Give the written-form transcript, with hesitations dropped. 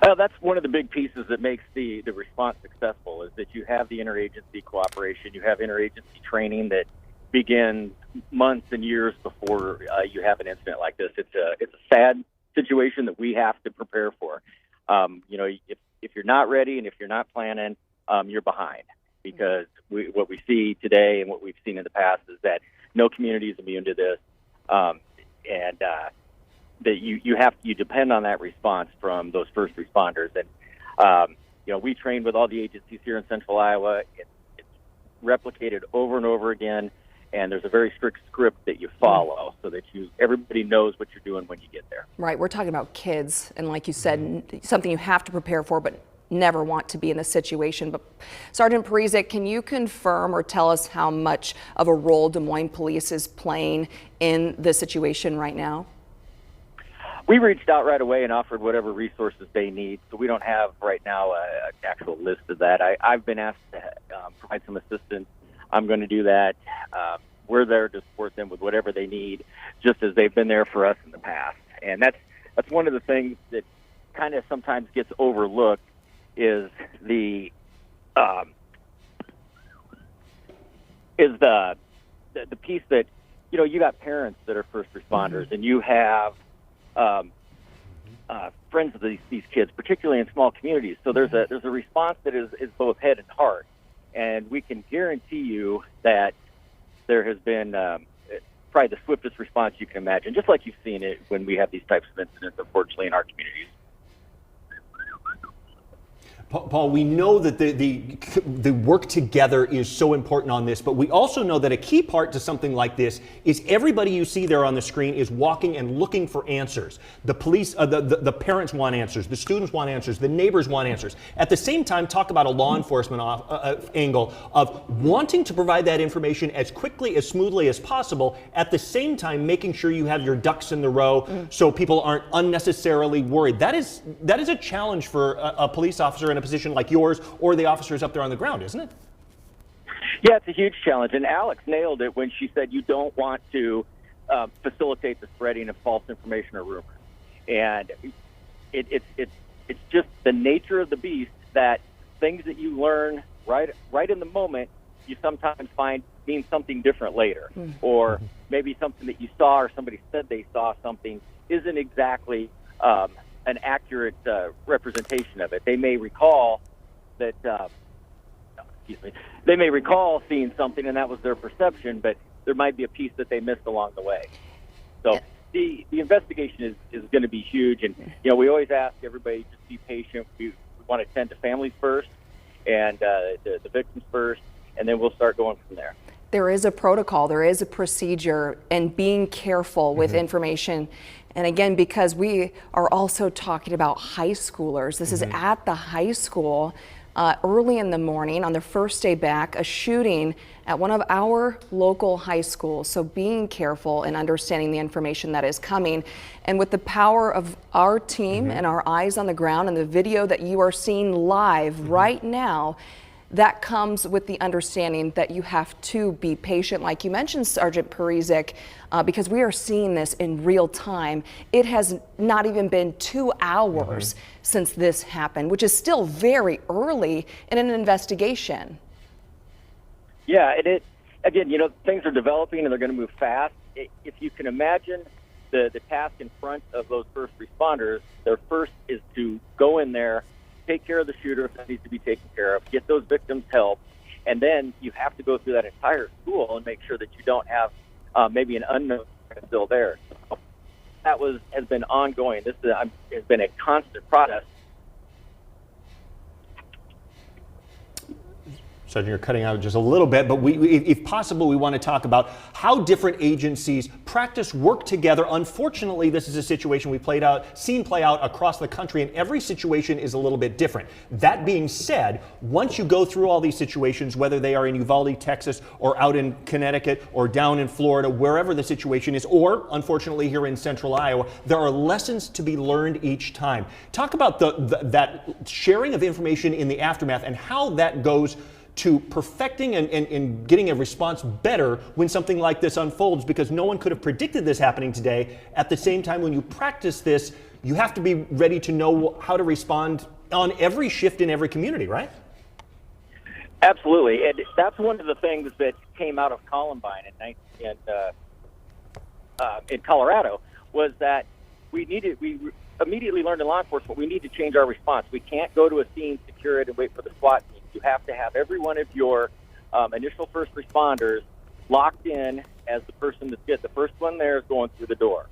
Well, that's one of the big pieces that makes the response successful is that you have the interagency cooperation, you have interagency training that begins months and years before you have an incident like this. It's a sad situation that we have to prepare for. If you're not ready and if you're not planning, you're behind, because what we see today and what we've seen in the past is that no community is immune to this, and that you depend on that response from those first responders. And we train with all the agencies here in Central Iowa. It's replicated over and over again, and there's a very strict script that you follow so that everybody knows what you're doing when you get there. Right, we're talking about kids, and like you said, something you have to prepare for, but never want to be in this situation. But Sergeant Parizek, can you confirm or tell us how much of a role Des Moines Police is playing in this situation right now? We reached out right away and offered whatever resources they need, so we don't have right now an actual list of that. I've been asked to provide some assistance. I'm going to do that. We're there to support them with whatever they need, just as they've been there for us in the past. And that's one of the things that kind of sometimes gets overlooked is the piece that you got parents that are first responders, and you have friends of these kids, particularly in small communities. So there's a response that is both head and heart, and we can guarantee you that there has been probably the swiftest response you can imagine, just like you've seen it when we have these types of incidents, unfortunately, in our communities. Paul, we know that the work together is so important on this, but we also know that a key part to something like this is everybody you see there on the screen is walking and looking for answers. The police, the parents want answers, the students want answers, the neighbors want answers. At the same time, talk about a law enforcement angle of wanting to provide that information as quickly, as smoothly as possible, at the same time making sure you have your ducks in the row so people aren't unnecessarily worried. That is a challenge for a police officer in a position like yours or the officers up there on the ground, isn't it? Yeah, it's a huge challenge. And Alex nailed it when she said you don't want to facilitate the spreading of false information or rumors. And it's just the nature of the beast that things that you learn right in the moment, you sometimes find means something different later. Or maybe something that you saw or somebody said they saw something isn't exactly an accurate representation of it. They may recall that, they may recall seeing something and that was their perception, but there might be a piece that they missed along the way. So the investigation is going to be huge, and we always ask everybody just be patient. We want to tend to families first and the victims first, and then we'll start going from there. There is a protocol, there is a procedure, and being careful with information. And again, because we are also talking about high schoolers, this is at the high school, early in the morning on their first day back, a shooting at one of our local high schools. So being careful and understanding the information that is coming. And with the power of our team and our eyes on the ground and the video that you are seeing live right now, that comes with the understanding that you have to be patient, like you mentioned, Sergeant Parizek, because we are seeing this in real time. It has not even been 2 hours since this happened, which is still very early in an investigation. Yeah, and again, things are developing and they're going to move fast. If you can imagine the task in front of those first responders, their first is to go in there, take care of the shooter if that needs to be taken care of, get those victims help, and then you have to go through that entire school and make sure that you don't have maybe an unknown still there. So that has been ongoing. This has been a constant process. Sergeant, you're cutting out just a little bit, but if possible, we want to talk about how different agencies practice work together. Unfortunately, this is a situation we've seen play out across the country, and every situation is a little bit different. That being said, once you go through all these situations, whether they are in Uvalde, Texas, or out in Connecticut, or down in Florida, wherever the situation is, or unfortunately here in Central Iowa, there are lessons to be learned each time. Talk about that sharing of information in the aftermath and how that goes to perfecting and getting a response better when something like this unfolds, because no one could have predicted this happening today. At the same time, when you practice this, you have to be ready to know how to respond on every shift in every community, right? Absolutely, and that's one of the things that came out of Columbine in Colorado was that we immediately learned in law enforcement we need to change our response. We can't go to a scene, secure it, and wait for the SWAT team. You have to have every one of your initial first responders locked in as the person that's the first one there is going through the door.